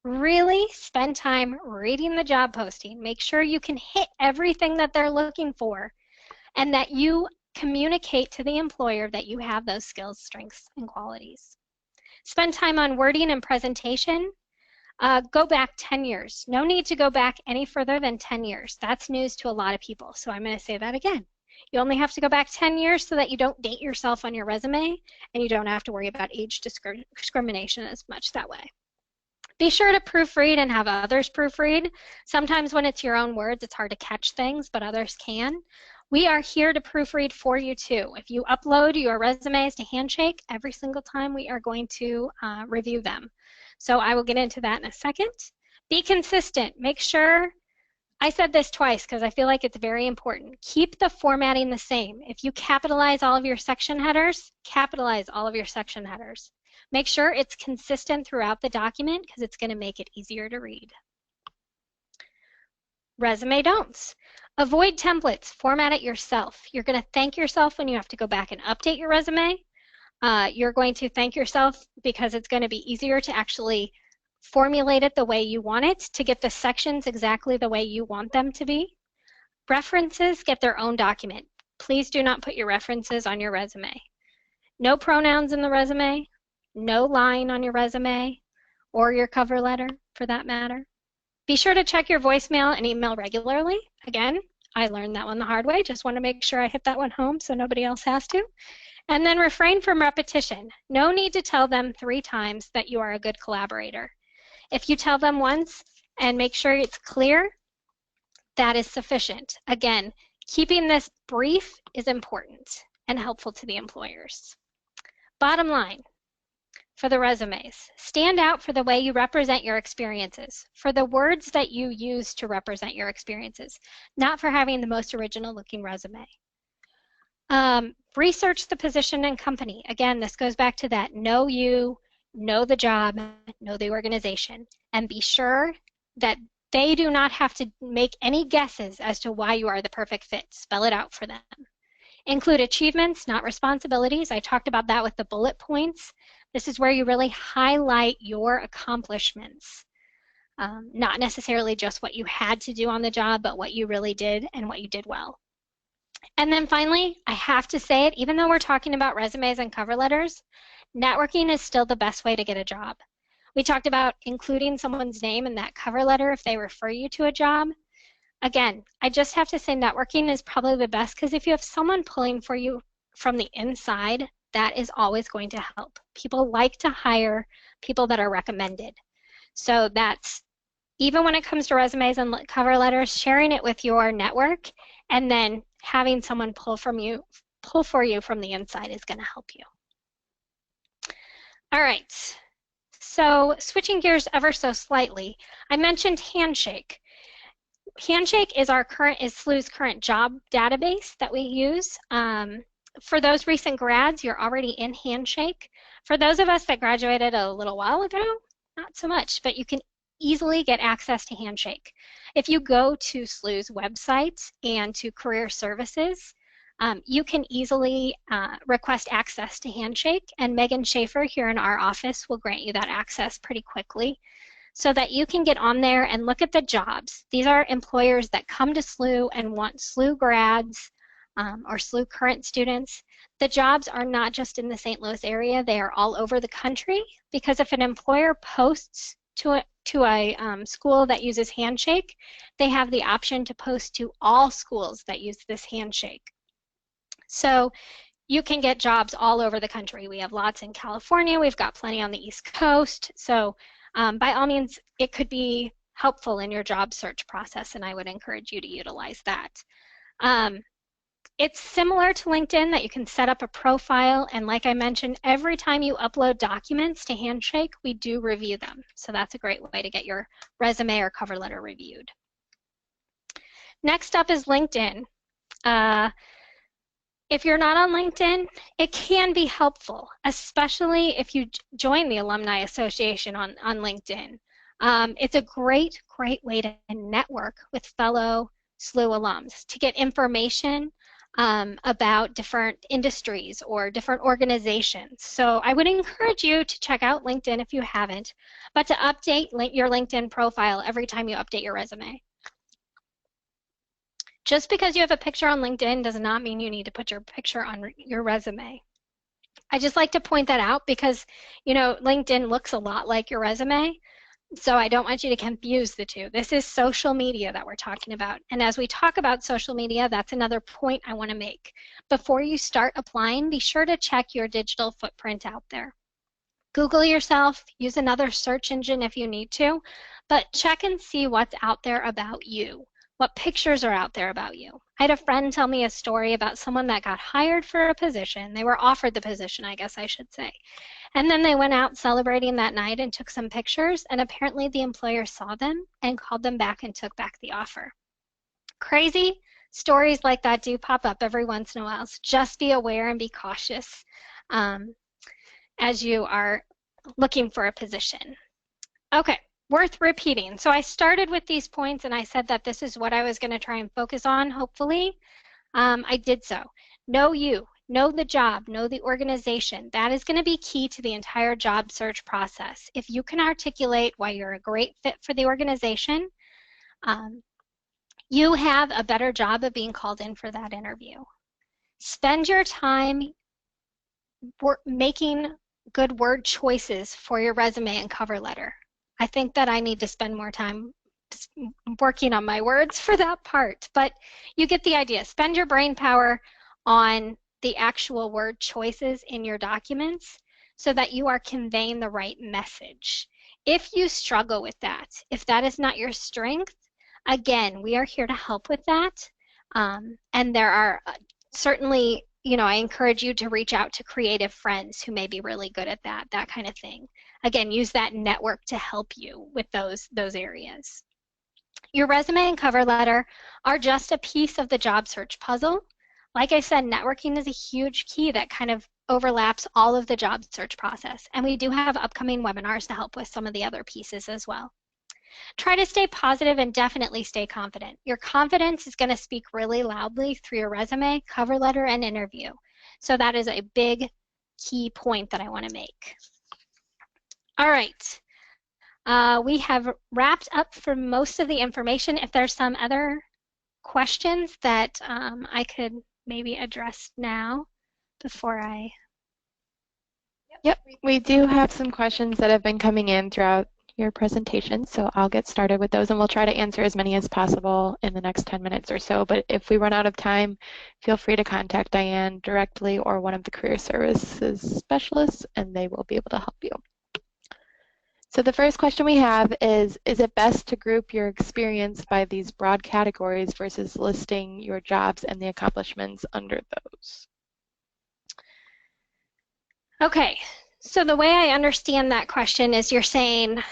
Really spend time reading the job posting. Make sure you can hit everything that they're looking for and that you communicate to the employer that you have those skills, strengths, and qualities. Spend time on wording and presentation. Go back 10 years. No need to go back any further than 10 years. That's news to a lot of people, so I'm going to say that again. You only have to go back 10 years so that you don't date yourself on your resume and you don't have to worry about age discrimination as much that way. Be sure to proofread and have others proofread. Sometimes when it's your own words, it's hard to catch things, but others can. We are here to proofread for you too. If you upload your resumes to Handshake, every single time we are going to review them. So I will get into that in a second. Be consistent. Make sure, I said this twice because I feel like it's very important. Keep the formatting the same. If you capitalize all of your section headers, capitalize all of your section headers. Make sure it's consistent throughout the document because it's going to make it easier to read. Resume don'ts. Avoid templates. Format it yourself. You're going to thank yourself when you have to go back and update your resume. You're going to thank yourself because it's going to be easier to actually formulate it the way you want it, to get the sections exactly the way you want them to be. References get their own document. Please do not put your references on your resume. No pronouns in the resume, no line on your resume, or your cover letter for that matter. Be sure to check your voicemail and email regularly. Again, I learned that one the hard way. Just want to make sure I hit that one home so nobody else has to. And then refrain from repetition. No need to tell them 3 times that you are a good collaborator. If you tell them once and make sure it's clear, that is sufficient. Again, keeping this brief is important and helpful to the employers. Bottom line, for the resumes, stand out for the way you represent your experiences, for the words that you use to represent your experiences, not for having the most original looking resume. Research the position and company. Again, this goes back to that know you, know the job, know the organization, and be sure that they do not have to make any guesses as to why you are the perfect fit. Spell it out for them. Include achievements, not responsibilities. I talked about that with the bullet points. This is where you really highlight your accomplishments. Not necessarily just what you had to do on the job, but what you really did and what you did well. And then finally, I have to say it, even though we're talking about resumes and cover letters, networking is still the best way to get a job. We talked about including someone's name in that cover letter if they refer you to a job. Again, I just have to say networking is probably the best, because if you have someone pulling for you from the inside, that is always going to help. People like to hire people that are recommended. So that's, even when it comes to resumes and cover letters, sharing it with your network and then having someone pull for you from the inside is going to help you. All right, so switching gears ever so slightly, I mentioned Handshake. Handshake is SLU's current job database that we use. For those recent grads, you're already in Handshake. For those of us that graduated a little while ago, not so much, but you can easily get access to Handshake. If you go to SLU's website and to Career Services, you can easily request access to Handshake, and Megan Schaefer here in our office will grant you that access pretty quickly so that you can get on there and look at the jobs. These are employers that come to SLU and want SLU grads or SLU current students. The jobs are not just in the St. Louis area, they are all over the country, because if an employer posts to a school that uses Handshake, they have the option to post to all schools that use this Handshake. So you can get jobs all over the country. We have lots in California, we've got plenty on the East Coast, so by all means, it could be helpful in your job search process, and I would encourage you to utilize that. It's similar to LinkedIn, that you can set up a profile, and like I mentioned, every time you upload documents to Handshake, we do review them. So that's a great way to get your resume or cover letter reviewed. Next up is LinkedIn. If you're not on LinkedIn, it can be helpful, especially if you join the Alumni Association on LinkedIn. It's a great way to network with fellow SLU alums, to get information about different industries or different organizations. So I would encourage you to check out LinkedIn if you haven't, but to update your LinkedIn profile every time you update your resume. Just because you have a picture on LinkedIn does not mean you need to put your picture on your resume. I just like to point that out because, you know, LinkedIn looks a lot like your resume, so I don't want you to confuse the two. This is social media that we're talking about, and as we talk about social media, that's another point I want to make. Before you start applying, be sure to check your digital footprint out there. Google yourself, use another search engine if you need to, but check and see what's out there about you. What pictures are out there about you? I had a friend tell me a story about someone that got hired for a position. They were offered the position, I guess I should say. And then they went out celebrating that night and took some pictures, and apparently the employer saw them and called them back and took back the offer. Crazy stories like that do pop up every once in a while, so just be aware and be cautious as you are looking for a position. Okay. Worth repeating. So I started with these points and I said that this is what I was going to try and focus on, hopefully. I did so. Know you, know the job, know the organization. That is going to be key to the entire job search process. If you can articulate why you're a great fit for the organization, you have a better job of being called in for that interview. Spend your time making good word choices for your resume and cover letter. I think that I need to spend more time working on my words for that part, but you get the idea. Spend your brain power on the actual word choices in your documents so that you are conveying the right message. If you struggle with that, if that is not your strength, again, we are here to help with that. And there are certainly, you know, I encourage you to reach out to creative friends who may be really good at that kind of thing. Again, use that network to help you with those areas. Your resume and cover letter are just a piece of the job search puzzle. Like I said, networking is a huge key that kind of overlaps all of the job search process. And we do have upcoming webinars to help with some of the other pieces as well. Try to stay positive and definitely stay confident. Your confidence is going to speak really loudly through your resume, cover letter, and interview. So that is a big key point that I want to make. All right. We have wrapped up for most of the information. If there's some other questions that I could maybe address now before I... Yep, we do have some questions that have been coming in throughout your presentation, so I'll get started with those and we'll try to answer as many as possible in the next 10 minutes or so. But if we run out of time, feel free to contact Diane directly or one of the career services specialists and they will be able to help you. So the first question we have is it best to group your experience by these broad categories versus listing your jobs and the accomplishments under those? Okay, so the way I understand that question is you're saying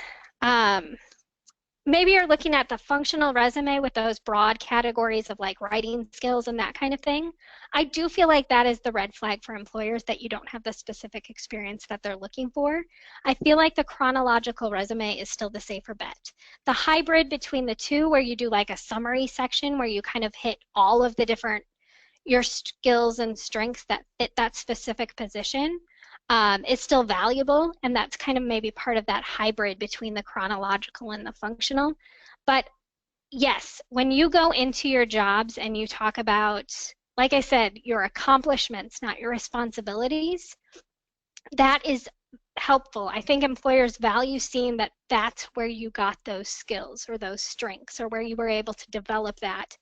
maybe you're looking at the functional resume with those broad categories of like writing skills and that kind of thing. I do feel like that is the red flag for employers, that you don't have the specific experience that they're looking for. I feel like the chronological resume is still the safer bet. The hybrid between the two, where you do like a summary section where you kind of hit all of the different your skills and strengths that fit that specific position, is still valuable, and that's kind of maybe part of that hybrid between the chronological and the functional. But yes, when you go into your jobs and you talk about, like I said, your accomplishments, not your responsibilities, that is helpful. I think employers value seeing that that's where you got those skills or those strengths or where you were able to develop that,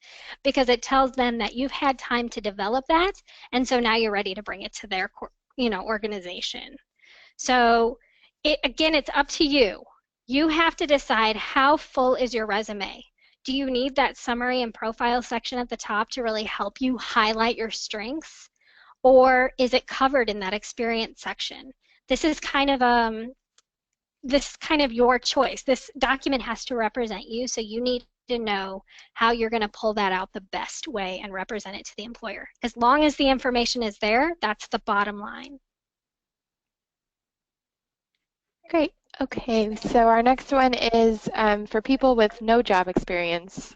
because it tells them that you've had time to develop that, and so now you're ready to bring it to their organization. So again, it's up to you. You have to decide how full is your resume. Do you need that summary and profile section at the top to really help you highlight your strengths? Or is it covered in that experience section? This is kind of your choice. This document has to represent you, so you need to know how you're going to pull that out the best way and represent it to the employer. As long as the information is there, that's the bottom line. Great. Okay, so our next one is for people with no job experience,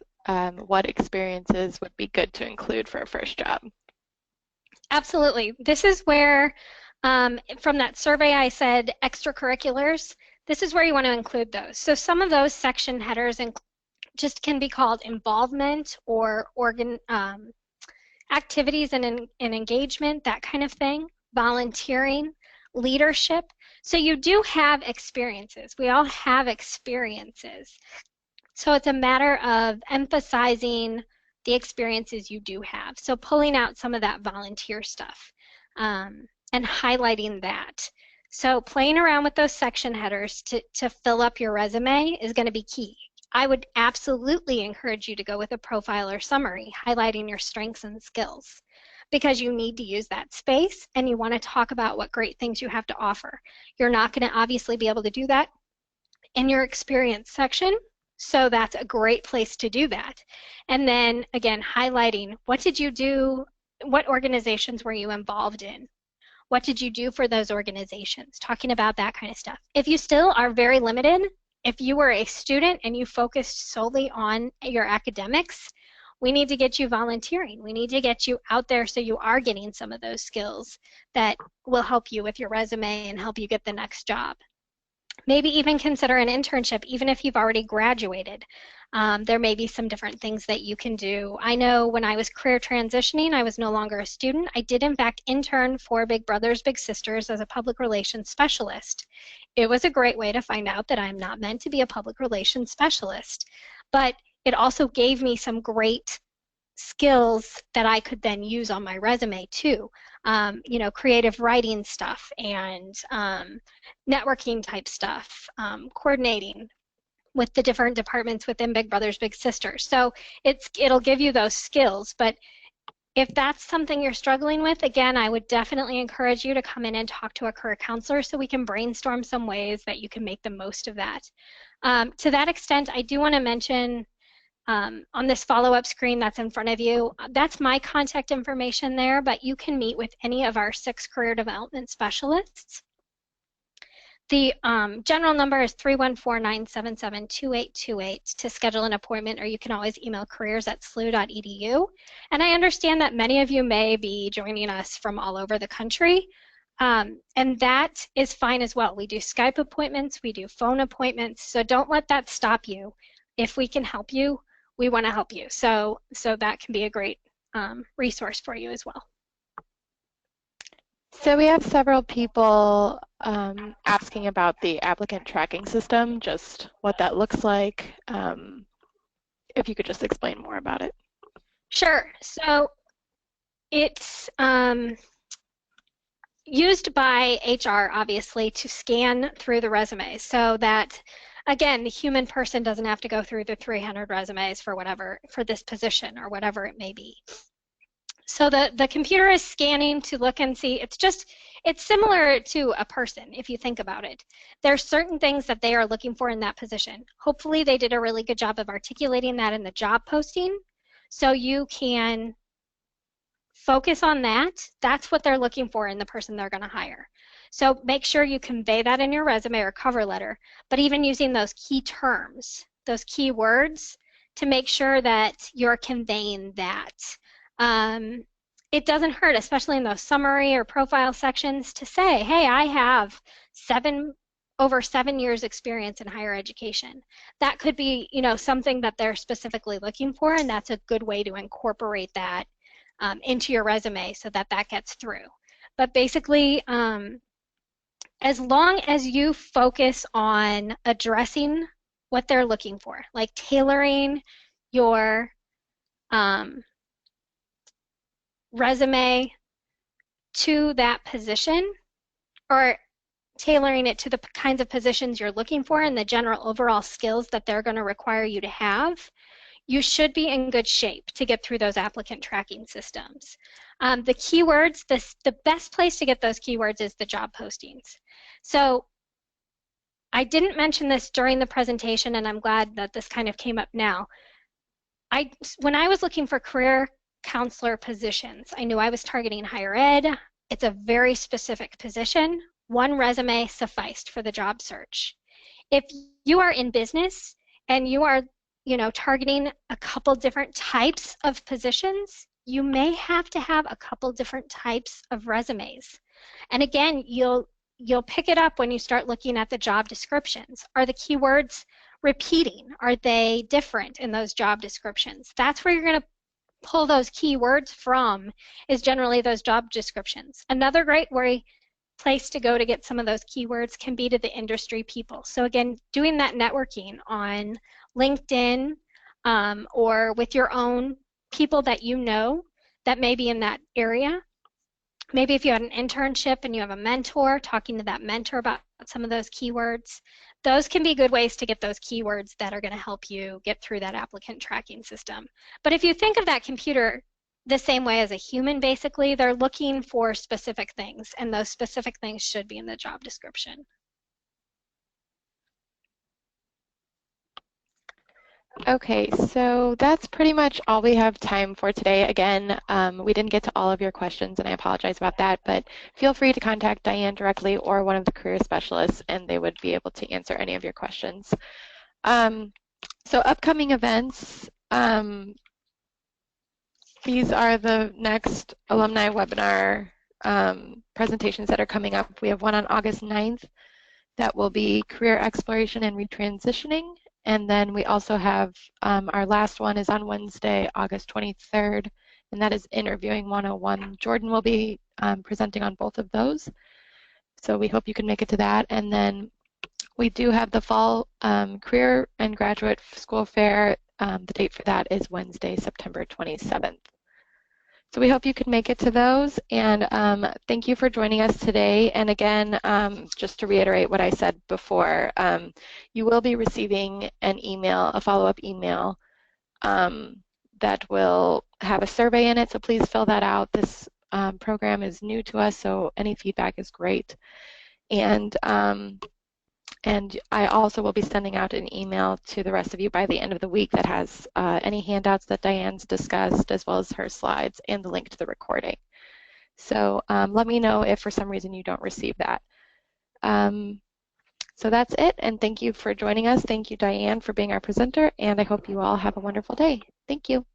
what experiences would be good to include for a first job? Absolutely. This is where, from that survey I said extracurriculars, this is where you want to include those. So some of those section headers just can be called involvement or activities and engagement, that kind of thing, volunteering, leadership. So you do have experiences. We all have experiences. So it's a matter of emphasizing the experiences you do have. So pulling out some of that volunteer stuff and highlighting that. So playing around with those section headers to fill up your resume is going to be key. I would absolutely encourage you to go with a profile or summary, highlighting your strengths and skills, because you need to use that space and you want to talk about what great things you have to offer. You're not going to obviously be able to do that in your experience section, so that's a great place to do that. And then again, highlighting what did you do, what organizations were you involved in? What did you do for those organizations? Talking about that kind of stuff. If you still are very limited, if you were a student and you focused solely on your academics, we need to get you volunteering. We need to get you out there so you are getting some of those skills that will help you with your resume and help you get the next job. Maybe even consider an internship, even if you've already graduated. There may be some different things that you can do. I know when I was career transitioning, I was no longer a student. I did, in fact, intern for Big Brothers Big Sisters as a public relations specialist. It was a great way to find out that I'm not meant to be a public relations specialist, but it also gave me some great skills that I could then use on my resume too. Creative writing stuff and networking type stuff, coordinating with the different departments within Big Brothers Big Sisters. So it'll give you those skills, but if that's something you're struggling with, again, I would definitely encourage you to come in and talk to a career counselor so we can brainstorm some ways that you can make the most of that. To that extent, I do want to mention on this follow-up screen that's in front of you, that's my contact information there, but you can meet with any of our 6 career development specialists. The general number is 314-977-2828 to schedule an appointment, or you can always email careers@slu.edu. And I understand that many of you may be joining us from all over the country, and that is fine as well. We do Skype appointments, we do phone appointments, so don't let that stop you. If we can help you, we want to help you. So that can be a great resource for you as well. So we have several people asking about the applicant tracking system, just what that looks like. If you could just explain more about it. Sure. So it's used by HR, obviously, to scan through the resumes so that, again, the human person doesn't have to go through the 300 resumes for this position or whatever it may be. So the computer is scanning to look and see. It's similar to a person, if you think about it. There's certain things that they are looking for in that position. Hopefully they did a really good job of articulating that in the job posting, so you can focus on that. That's what they're looking for in the person they're going to hire. So make sure you convey that in your resume or cover letter, but even using those key terms, those key words, to make sure that you're conveying that. It doesn't hurt, especially in those summary or profile sections, to say, hey, I have over 7 years experience in higher education. That could be, something that they're specifically looking for, and that's a good way to incorporate that into your resume so that gets through. But basically, as long as you focus on addressing what they're looking for, like tailoring your resume to that position, or tailoring it to the kinds of positions you're looking for and the general overall skills that they're going to require you to have, you should be in good shape to get through those applicant tracking systems. The keywords, the best place to get those keywords is the job postings. So I didn't mention this during the presentation, and I'm glad that this kind of came up now. When I was looking for career counselor positions, I knew I was targeting higher ed. It's a very specific position. One resume sufficed for the job search. If you are in business and you are targeting a couple different types of positions, you may have to have a couple different types of resumes. And again, you'll pick it up when you start looking at the job descriptions. Are the keywords repeating? Are they different in those job descriptions? That's where you're going to pull those keywords from, is generally those job descriptions. Another great place to go to get some of those keywords can be to the industry people. So again, doing that networking on LinkedIn or with your own people that you know that may be in that area. Maybe if you had an internship and you have a mentor, talking to that mentor about some of those keywords. Those can be good ways to get those keywords that are going to help you get through that applicant tracking system. But if you think of that computer the same way as a human, basically, they're looking for specific things, and those specific things should be in the job description. Okay, so that's pretty much all we have time for today. Again, we didn't get to all of your questions, and I apologize about that, but feel free to contact Diane directly or one of the career specialists, and they would be able to answer any of your questions. So upcoming events, these are the next alumni webinar presentations that are coming up. We have one on August 9th that will be career exploration and retransitioning. And then we also have our last one is on Wednesday, August 23rd, and that is Interviewing 101. Jordan will be presenting on both of those. So we hope you can make it to that. And then we do have the fall career and graduate school fair. The date for that is Wednesday, September 27th. So we hope you can make it to those, and thank you for joining us today. And again, just to reiterate what I said before, you will be receiving an email, a follow-up email that will have a survey in it, so please fill that out. This program is new to us, so any feedback is great. And I also will be sending out an email to the rest of you by the end of the week that has any handouts that Diane's discussed, as well as her slides and the link to the recording. So let me know if for some reason you don't receive that. So that's it, and thank you for joining us. Thank you, Diane, for being our presenter, and I hope you all have a wonderful day. Thank you.